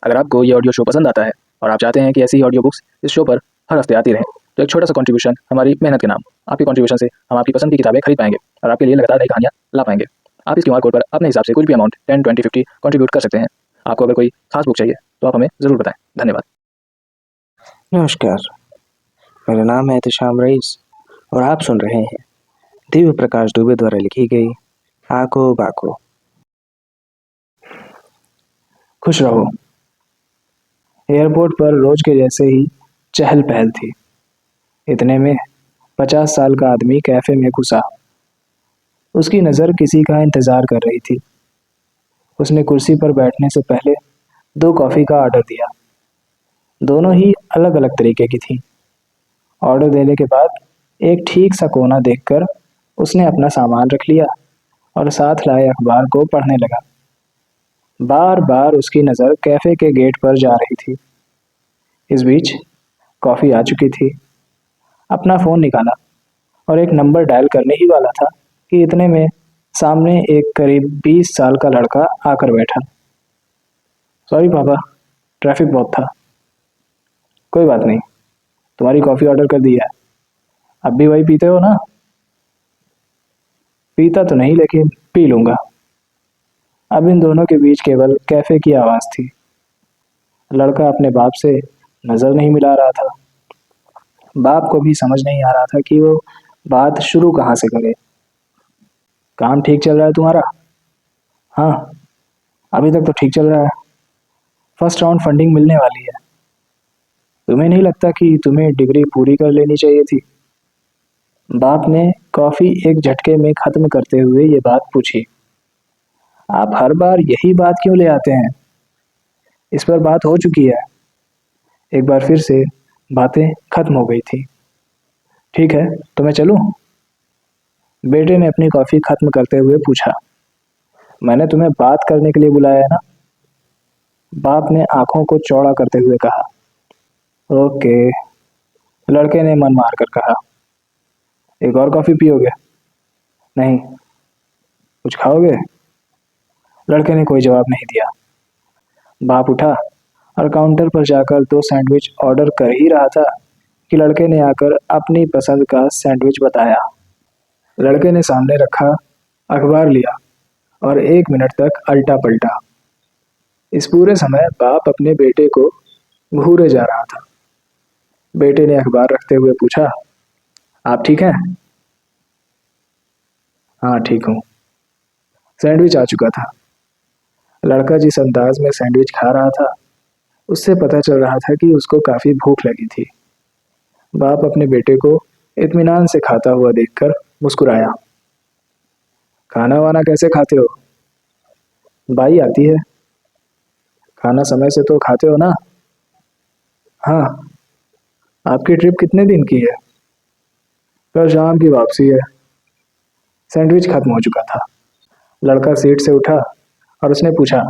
अगर आपको ये ऑडियो शो पसंद आता है और आप चाहते हैं कि ऐसी ही ऑडियो बुक्स इस शो पर हर हफ्ते आती रहें, तो एक छोटा सा कंट्रीब्यूशन हमारी मेहनत के नाम। आपकी कंट्रीब्यूशन से हम आपकी पसंद की किताबें खरीद पाएंगे और आपके लिए लगातार नई कहानियां ला पाएंगे। आप इस क्यूआर कोड पर अपने हिसाब से कुछ भी अमाउंट 10, 20, 50 कंट्रीब्यूट कर सकते हैं। आपको अगर कोई खास बुक चाहिए तो आप हमें ज़रूर बताएं। धन्यवाद। नमस्कार, मेरा नाम है एहतेशाम रईस और आप सुन रहे हैं दिव्य प्रकाश दुबे द्वारा लिखी गई आंखों बाको। खुश रहो। एयरपोर्ट पर रोज के जैसे ही चहल पहल थी। इतने में 50 साल का आदमी कैफे में घुसा। उसकी नज़र किसी का इंतजार कर रही थी। उसने कुर्सी पर बैठने से पहले 2 कॉफ़ी का ऑर्डर दिया। दोनों ही अलग अलग तरीके की थी। ऑर्डर देने के बाद एक ठीक सा कोना देखकर उसने अपना सामान रख लिया और साथ लाए अखबार को पढ़ने लगा। बार बार उसकी नज़र कैफ़े के गेट पर जा रही थी। इस बीच कॉफ़ी आ चुकी थी। अपना फ़ोन निकाला और एक नंबर डायल करने ही वाला था कि इतने में सामने एक करीब 20 साल का लड़का आकर बैठा। सॉरी पापा, ट्रैफिक बहुत था। कोई बात नहीं, तुम्हारी कॉफ़ी ऑर्डर कर दी है। अब भी वही पीते हो ना? पीता तो नहीं, लेकिन पी लूँगा। अब इन दोनों के बीच केवल कैफ़े की आवाज़ थी। लड़का अपने बाप से नज़र नहीं मिला रहा था। बाप को भी समझ नहीं आ रहा था कि वो बात शुरू कहाँ से करे। काम ठीक चल रहा है तुम्हारा? हाँ, अभी तक तो ठीक चल रहा है। फर्स्ट राउंड फंडिंग मिलने वाली है। तुम्हें नहीं लगता कि तुम्हें डिग्री पूरी कर लेनी चाहिए थी? बाप ने कॉफ़ी एक झटके में ख़त्म करते हुए ये बात पूछी। आप हर बार यही बात क्यों ले आते हैं? इस पर बात हो चुकी है। एक बार फिर से बातें खत्म हो गई थी। ठीक है, तो मैं चलूं? बेटे ने अपनी कॉफ़ी खत्म करते हुए पूछा। मैंने तुम्हें बात करने के लिए बुलाया है ना? बाप ने आंखों को चौड़ा करते हुए कहा। ओके, लड़के ने मन मार कर कहा। एक और कॉफ़ी पियोगे? नहीं। कुछ खाओगे? लड़के ने कोई जवाब नहीं दिया। बाप उठा और काउंटर पर जाकर 2 सैंडविच ऑर्डर कर ही रहा था कि लड़के ने आकर अपनी पसंद का सैंडविच बताया। लड़के ने सामने रखा अखबार लिया और 1 मिनट तक अल्टा पलटा। इस पूरे समय बाप अपने बेटे को घूरे जा रहा था। बेटे ने अखबार रखते हुए पूछा, आप ठीक हैं? हाँ, ठीक हूँ। सैंडविच आ चुका था। लड़का जिस अंदाज में सैंडविच खा रहा था, उससे पता चल रहा था कि उसको काफ़ी भूख लगी थी। बाप अपने बेटे को इत्मीनान से खाता हुआ देखकर मुस्कुराया। खाना वाना कैसे खाते हो? बाई आती है। खाना समय से तो खाते हो ना? हाँ। आपकी ट्रिप कितने दिन की है? कल शाम की वापसी है। सैंडविच खत्म हो चुका था। लड़का सीट से उठा और उसने पूछा,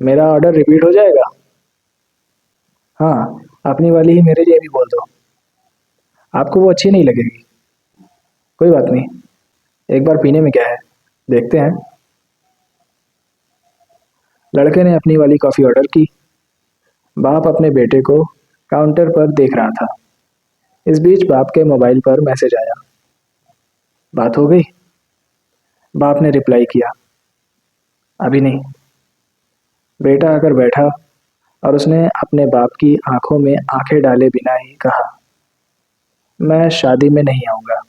मेरा ऑर्डर रिपीट हो जाएगा? हाँ, अपनी वाली ही मेरे लिए भी बोल दो। आपको वो अच्छी नहीं लगेगी। कोई बात नहीं, एक बार पीने में क्या है, देखते हैं। लड़के ने अपनी वाली कॉफ़ी ऑर्डर की। बाप अपने बेटे को काउंटर पर देख रहा था। इस बीच बाप के मोबाइल पर मैसेज आया। बात हो गई? बाप ने रिप्लाई किया, अभी नहीं। बेटा आकर बैठा और उसने अपने बाप की आंखों में आंखें डाले बिना ही कहा, मैं शादी में नहीं आऊँगा।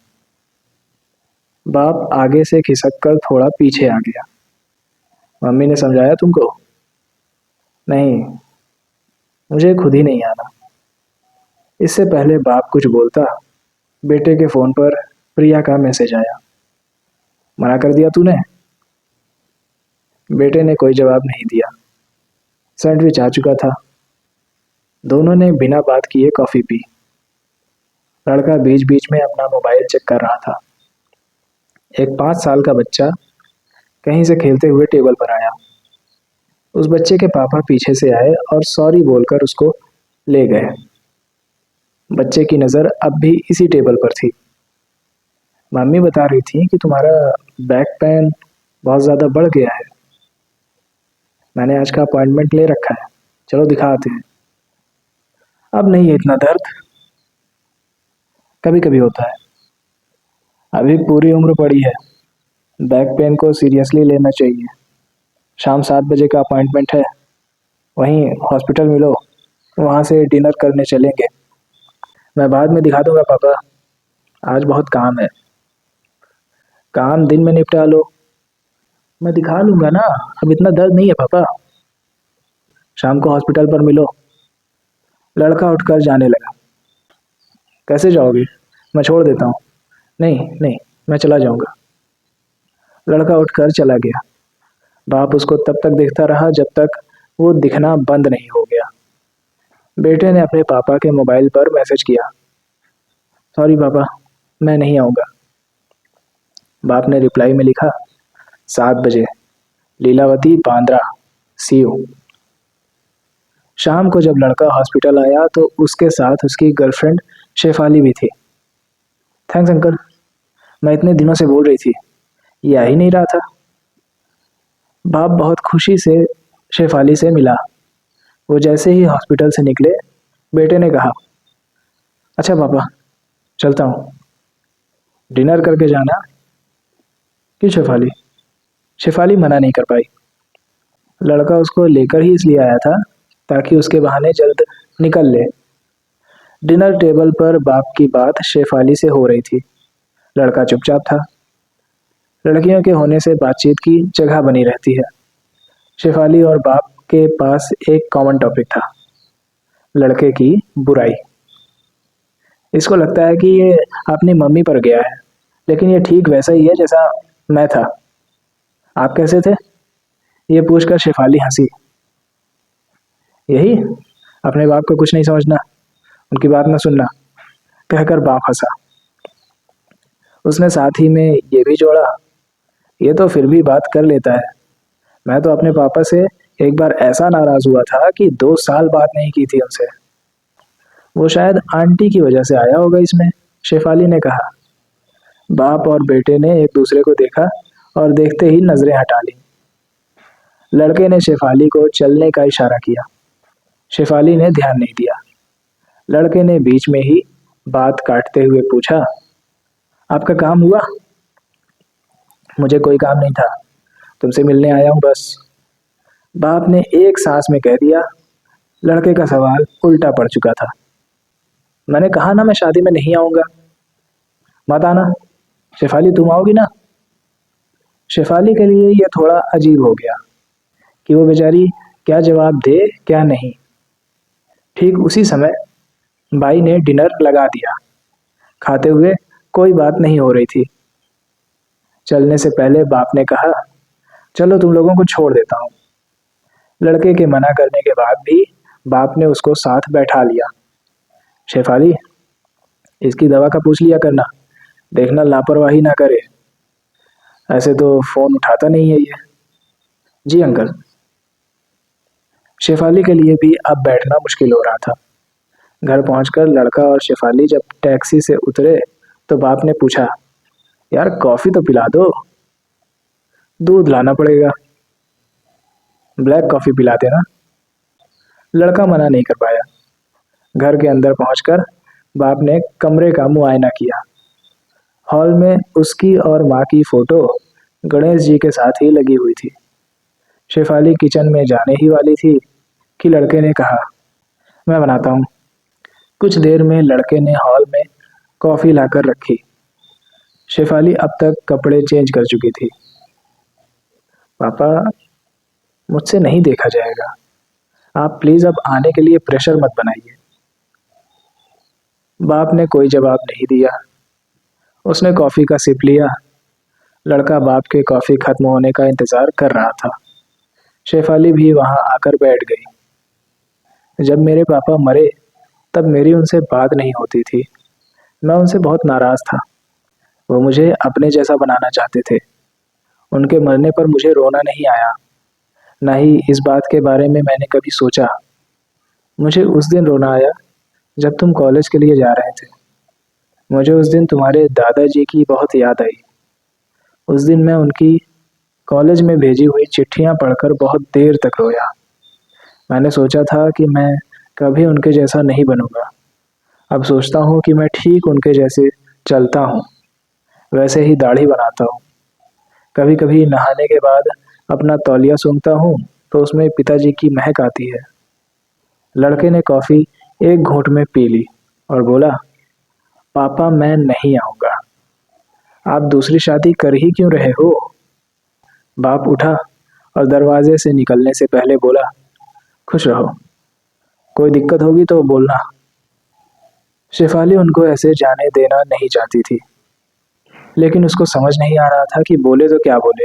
बाप आगे से खिसक कर थोड़ा पीछे आ गया। मम्मी ने समझाया तुमको? नहीं, मुझे खुद ही नहीं आना। इससे पहले बाप कुछ बोलता, बेटे के फ़ोन पर प्रिया का मैसेज आया। मना कर दिया तूने? बेटे ने कोई जवाब नहीं दिया। सैंडविच आ चुका था। दोनों ने बिना बात किए कॉफ़ी पी। लड़का बीच बीच में अपना मोबाइल चेक कर रहा था। एक 5 साल का बच्चा कहीं से खेलते हुए टेबल पर आया। उस बच्चे के पापा पीछे से आए और सॉरी बोलकर उसको ले गए। बच्चे की नज़र अब भी इसी टेबल पर थी। मम्मी बता रही थी कि तुम्हारा बैक पेन बहुत ज़्यादा बढ़ गया है। मैंने आज का अपॉइंटमेंट ले रखा है। चलो दिखाते हैं। अब नहीं है इतना दर्द, कभी कभी होता है। अभी पूरी उम्र पड़ी है, बैक पेन को सीरियसली लेना चाहिए। शाम 7 बजे का अपॉइंटमेंट है, वहीं हॉस्पिटल मिलो, वहाँ से डिनर करने चलेंगे। मैं बाद में दिखा दूंगा पापा, आज बहुत काम है। काम दिन में निपटा लो। मैं दिखा लूंगा ना, अब इतना दर्द नहीं है पापा। शाम को हॉस्पिटल पर मिलो। लड़का उठकर जाने लगा। कैसे जाओगे? मैं छोड़ देता हूँ। नहीं नहीं, मैं चला जाऊंगा। लड़का उठकर चला गया। बाप उसको तब तक देखता रहा जब तक वो दिखना बंद नहीं हो गया। बेटे ने अपने पापा के मोबाइल पर मैसेज किया, सॉरी पापा, मैं नहीं आऊँगा। बाप ने रिप्लाई में लिखा, 7 बजे, लीलावती बांद्रा, सी यू। शाम को जब लड़का हॉस्पिटल आया तो उसके साथ उसकी गर्लफ्रेंड शेफाली भी थी। थैंक्स अंकल, मैं इतने दिनों से बोल रही थी, ये आ ही नहीं रहा था। बाप बहुत खुशी से शेफाली से मिला। वो जैसे ही हॉस्पिटल से निकले, बेटे ने कहा, अच्छा पापा, चलता हूँ, डिनर करके जाना। क्यों शेफाली? शेफाली मना नहीं कर पाई। लड़का उसको लेकर ही इसलिए आया था ताकि उसके बहाने जल्द निकल ले। डिनर टेबल पर बाप की बात शेफाली से हो रही थी। लड़का चुपचाप था। लड़कियों के होने से बातचीत की जगह बनी रहती है। शेफाली और बाप के पास एक कॉमन टॉपिक था, लड़के की बुराई। इसको लगता है कि ये अपनी मम्मी पर गया है, लेकिन ये ठीक वैसा ही है जैसा मैं था। आप कैसे थे? ये पूछकर शेफाली हंसी। यही, अपने बाप को कुछ नहीं समझना, उनकी बात न सुनना, कहकर बाप हंसा। उसने साथ ही में ये भी जोड़ा, ये तो फिर भी बात कर लेता है। मैं तो अपने पापा से एक बार ऐसा नाराज हुआ था कि 2 साल बात नहीं की थी उनसे। वो शायद आंटी की वजह से आया होगा इसमें, शेफाली ने कहा। बाप और बेटे ने एक दूसरे को देखा और देखते ही नजरें हटा ली। लड़के ने शेफाली को चलने का इशारा किया। शेफाली ने ध्यान नहीं दिया। लड़के ने बीच में ही बात काटते हुए पूछा, आपका काम हुआ? मुझे कोई काम नहीं था, तुमसे मिलने आया हूँ बस। बाप ने एक सांस में कह दिया। लड़के का सवाल उल्टा पड़ चुका था। मैंने कहा ना मैं शादी में नहीं आऊंगा। मत आना। शेफाली तुम आओगी ना? शेफाली के लिए यह थोड़ा अजीब हो गया कि वो बेचारी क्या जवाब दे क्या नहीं। ठीक उसी समय बाई ने डिनर लगा दिया। खाते हुए कोई बात नहीं हो रही थी। चलने से पहले बाप ने कहा, चलो तुम लोगों को छोड़ देता हूँ। लड़के के मना करने के बाद भी बाप ने उसको साथ बैठा लिया। शेफाली, इसकी दवा का पूछ लिया करना, देखना लापरवाही ना करे। ऐसे तो फोन उठाता नहीं है ये। जी अंकल। शेफाली के लिए भी अब बैठना मुश्किल हो रहा था। घर पहुंचकर लड़का और शेफाली जब टैक्सी से उतरे तो बाप ने पूछा, यार कॉफी तो पिला दो। दूध लाना पड़ेगा। ब्लैक कॉफी पिला देना। लड़का मना नहीं कर पाया। घर के अंदर पहुंचकर बाप ने कमरे का मुआयना किया। हॉल में उसकी और माँ की फोटो गणेश जी के साथ ही लगी हुई थी। शेफाली किचन में जाने ही वाली थी कि लड़के ने कहा, मैं बनाता हूँ। कुछ देर में लड़के ने हॉल में कॉफी लाकर रखी। शेफाली अब तक कपड़े चेंज कर चुकी थी। पापा, मुझसे नहीं देखा जाएगा, आप प्लीज अब आने के लिए प्रेशर मत बनाइए। बाप ने कोई जवाब नहीं दिया। उसने कॉफी का सिप लिया। लड़का बाप के कॉफी खत्म होने का इंतजार कर रहा था। शेफाली भी वहां आकर बैठ गई। जब मेरे पापा मरे तब मेरी उनसे बात नहीं होती थी। मैं उनसे बहुत नाराज था। वो मुझे अपने जैसा बनाना चाहते थे। उनके मरने पर मुझे रोना नहीं आया, न ही इस बात के बारे में मैंने कभी सोचा। मुझे उस दिन रोना आया जब तुम कॉलेज के लिए जा रहे थे। मुझे उस दिन तुम्हारे दादाजी की बहुत याद आई। उस दिन मैं उनकी कॉलेज में भेजी हुई चिट्ठियां पढ़कर बहुत देर तक रोया। मैंने सोचा था कि मैं कभी उनके जैसा नहीं बनूंगा। अब सोचता हूँ कि मैं ठीक उनके जैसे चलता हूँ, वैसे ही दाढ़ी बनाता हूँ। कभी कभी नहाने के बाद अपना तौलिया सूंघता हूँ तो उसमें पिताजी की महक आती है। लड़के ने कॉफ़ी एक घूंट में पी ली और बोला, पापा मैं नहीं आऊँगा। आप दूसरी शादी कर ही क्यों रहे हो? बाप उठा और दरवाजे से निकलने से पहले बोला, खुश रहो, कोई दिक्कत होगी तो बोलना। शेफाली उनको ऐसे जाने देना नहीं चाहती थी, लेकिन उसको समझ नहीं आ रहा था कि बोले तो क्या बोले।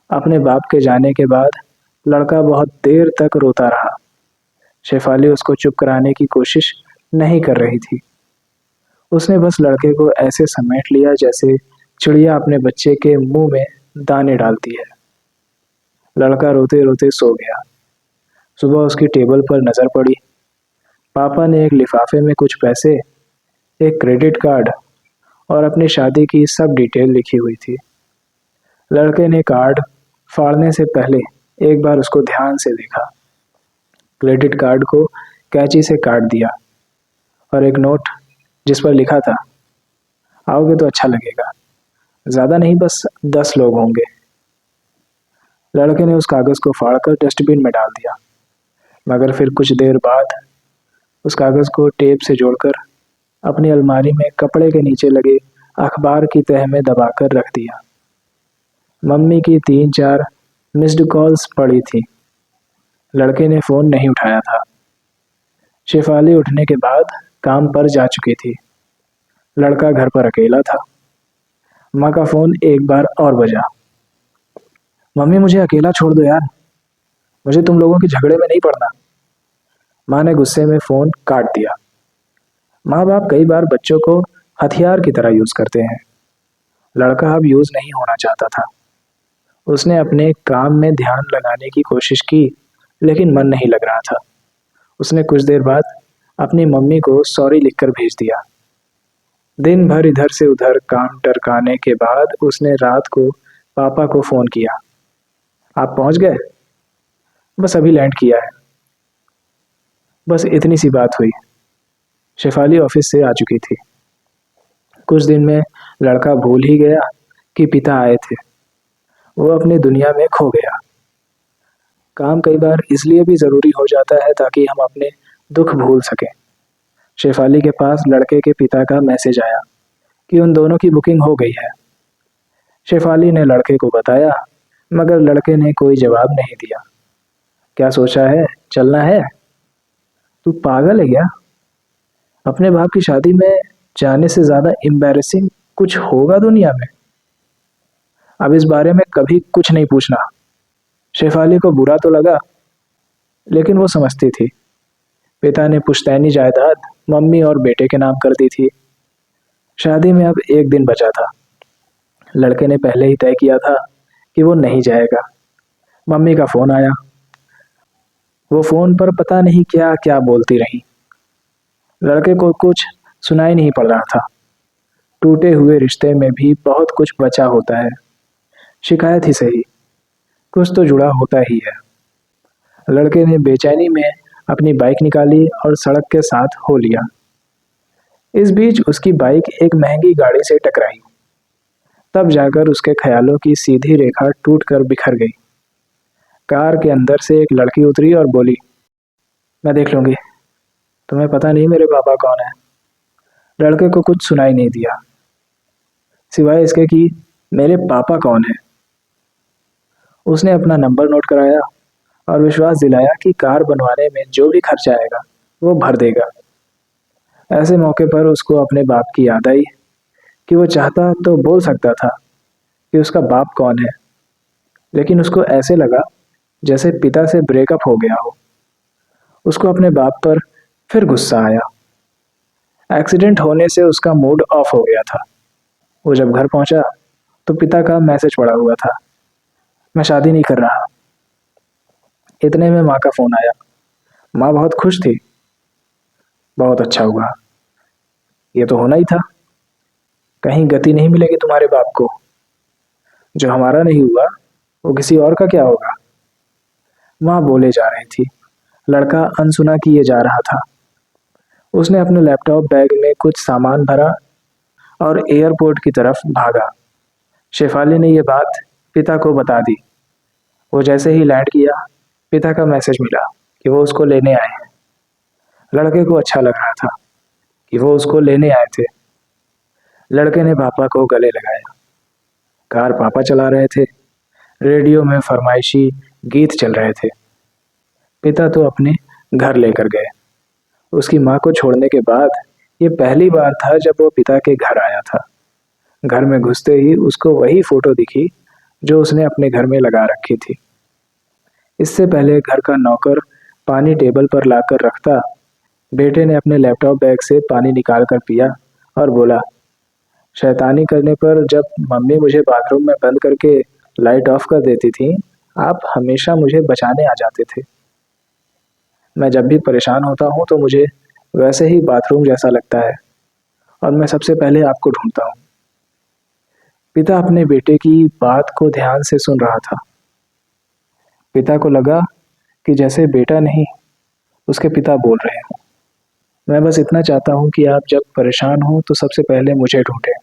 अपने बाप के जाने के बाद लड़का बहुत देर तक रोता रहा। शेफाली उसको चुप कराने की कोशिश नहीं कर रही थी। उसने बस लड़के को ऐसे समेट लिया जैसे चिड़िया अपने बच्चे के मुंह में दाने डालती है। लड़का रोते रोते सो गया। सुबह उसकी टेबल पर नजर पड़ी। पापा ने एक लिफाफे में कुछ पैसे, एक क्रेडिट कार्ड और अपनी शादी की सब डिटेल लिखी हुई थी। लड़के ने कार्ड फाड़ने से पहले एक बार उसको ध्यान से देखा। क्रेडिट कार्ड को कैंची से काट दिया और एक नोट जिस पर लिखा था, आओगे तो अच्छा लगेगा, ज़्यादा नहीं बस 10 लोग होंगे। लड़के ने उस कागज़ को फाड़कर डस्टबिन में डाल दिया, मगर फिर कुछ देर बाद उस कागज़ को टेप से जोड़कर अपनी अलमारी में कपड़े के नीचे लगे अखबार की तह में दबाकर रख दिया। मम्मी की 3-4 मिस्ड कॉल्स पड़ी थी। लड़के ने फ़ोन नहीं उठाया था। शेफाली उठने के बाद काम पर जा चुकी थी। लड़का घर पर अकेला था। माँ का फ़ोन एक बार और बजा। मम्मी मुझे अकेला छोड़ दो यार, मुझे तुम लोगों के झगड़े में नहीं पड़ना। माँ ने गुस्से में फ़ोन काट दिया। माँ बाप कई बार बच्चों को हथियार की तरह यूज़ करते हैं। लड़का अब यूज़ नहीं होना चाहता था। उसने अपने काम में ध्यान लगाने की कोशिश की, लेकिन मन नहीं लग रहा था। उसने कुछ देर बाद अपनी मम्मी को सॉरी लिखकर भेज दिया। दिन भर इधर से उधर काम टरकाने के बाद उसने रात को पापा को फ़ोन किया। आप पहुंच गए? बस अभी लैंड किया है। बस इतनी सी बात हुई। शेफाली ऑफिस से आ चुकी थी। कुछ दिन में लड़का भूल ही गया कि पिता आए थे। वो अपनी दुनिया में खो गया। काम कई बार इसलिए भी ज़रूरी हो जाता है ताकि हम अपने दुख भूल सकें। शेफाली के पास लड़के के पिता का मैसेज आया कि उन दोनों की बुकिंग हो गई है। शेफाली ने लड़के को बताया, मगर लड़के ने कोई जवाब नहीं दिया। क्या सोचा है, चलना है? तू पागल है क्या? अपने बाप की शादी में जाने से ज़्यादा एम्बैरेसिंग कुछ होगा दुनिया में? अब इस बारे में कभी कुछ नहीं पूछना। शेफाली को बुरा तो लगा, लेकिन वो समझती थी। पिता ने पुश्तैनी जायदाद मम्मी और बेटे के नाम कर दी थी। शादी में अब एक दिन बचा था। लड़के ने पहले ही तय किया था कि वो नहीं जाएगा। मम्मी का फ़ोन आया। वो फ़ोन पर पता नहीं क्या क्या बोलती रही। लड़के को कुछ सुनाई नहीं पड़ रहा था। टूटे हुए रिश्ते में भी बहुत कुछ बचा होता है। शिकायत ही सही, कुछ तो जुड़ा होता ही है। लड़के ने बेचैनी में अपनी बाइक निकाली और सड़क के साथ हो लिया। इस बीच उसकी बाइक एक महंगी गाड़ी से टकराई। तब जाकर उसके ख्यालों की सीधी रेखा टूटकर बिखर गई। कार के अंदर से एक लड़की उतरी और बोली, मैं देख लूंगी, तुम्हें पता नहीं मेरे पापा कौन है। लड़के को कुछ सुनाई नहीं दिया, सिवाय इसके कि मेरे पापा कौन है। उसने अपना नंबर नोट कराया और विश्वास दिलाया कि कार बनवाने में जो भी खर्चा आएगा वो भर देगा। ऐसे मौके पर उसको अपने बाप की याद आई कि वो चाहता तो बोल सकता था कि उसका बाप कौन है, लेकिन उसको ऐसे लगा जैसे पिता से ब्रेकअप हो गया हो। उसको अपने बाप पर फिर गुस्सा आया। एक्सीडेंट होने से उसका मूड ऑफ हो गया था। वो जब घर पहुंचा तो पिता का मैसेज पड़ा हुआ था, मैं शादी नहीं कर रहा। इतने में माँ का फ़ोन आया। माँ बहुत खुश थी। बहुत अच्छा हुआ, ये तो होना ही था। कहीं गति नहीं मिलेगी तुम्हारे बाप को। जो हमारा नहीं हुआ वो किसी और का क्या होगा? माँ बोले जा रही थी। लड़का अनसुना किए जा रहा था। उसने अपने लैपटॉप बैग में कुछ सामान भरा और एयरपोर्ट की तरफ भागा। शेफाली ने यह बात पिता को बता दी। वो जैसे ही लैंड किया, पिता का मैसेज मिला कि वो उसको लेने आए हैं। लड़के को अच्छा लग रहा था कि वो उसको लेने आए थे। लड़के ने पापा को गले लगाया। कार पापा चला रहे थे। रेडियो में फरमाइशी गीत चल रहे थे। पिता तो अपने घर लेकर गए। उसकी माँ को छोड़ने के बाद ये पहली बार था जब वो पिता के घर आया था। घर में घुसते ही उसको वही फोटो दिखी जो उसने अपने घर में लगा रखी थी। इससे पहले घर का नौकर पानी टेबल पर लाकर रखता, बेटे ने अपने लैपटॉप बैग से पानी निकाल कर पिया और बोला, शैतानी करने पर जब मम्मी मुझे बाथरूम में बंद करके लाइट ऑफ कर देती थी, आप हमेशा मुझे बचाने आ जाते थे। मैं जब भी परेशान होता हूँ तो मुझे वैसे ही बाथरूम जैसा लगता है और मैं सबसे पहले आपको ढूंढता हूँ। पिता अपने बेटे की बात को ध्यान से सुन रहा था। पिता को लगा कि जैसे बेटा नहीं, उसके पिता बोल रहे हैं। मैं बस इतना चाहता हूँ कि आप जब परेशान हो तो सबसे पहले मुझे ढूंढें।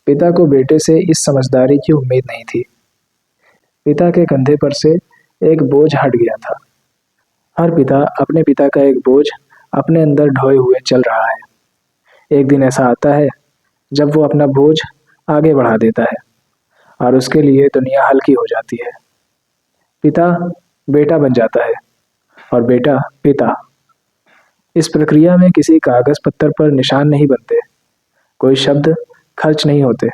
पिता को बेटे से इस समझदारी की उम्मीद नहीं थी। पिता के कंधे पर से एक बोझ हट गया था। हर पिता अपने पिता का एक बोझ अपने अंदर ढोए हुए चल रहा है। एक दिन ऐसा आता है जब वो अपना बोझ आगे बढ़ा देता है और उसके लिए दुनिया हल्की हो जाती है। पिता बेटा बन जाता है और बेटा पिता। इस प्रक्रिया में किसी कागज पत्थर पर निशान नहीं बनते, कोई शब्द खर्च नहीं होते।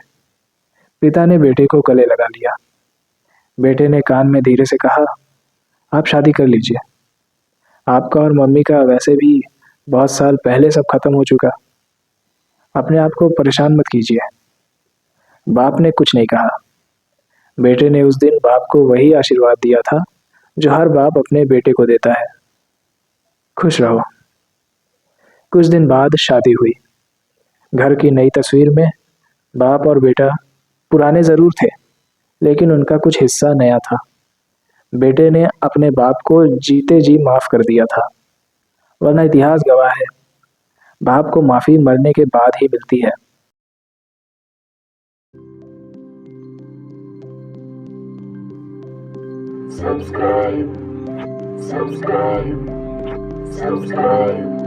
पिता ने बेटे को गले लगा लिया। बेटे ने कान में धीरे से कहा, आप शादी कर लीजिए। आपका और मम्मी का वैसे भी बहुत साल पहले सब खत्म हो चुका। अपने आप को परेशान मत कीजिए। बाप ने कुछ नहीं कहा। बेटे ने उस दिन बाप को वही आशीर्वाद दिया था जो हर बाप अपने बेटे को देता है, खुश रहो। कुछ दिन बाद शादी हुई। घर की नई तस्वीर में बाप और बेटा पुराने जरूर थे, लेकिन उनका कुछ हिस्सा नया था। बेटे ने अपने बाप को जीते जी माफ कर दिया था, वरना इतिहास गवाह है, बाप को माफी मरने के बाद ही मिलती है। Subscribe, subscribe, subscribe.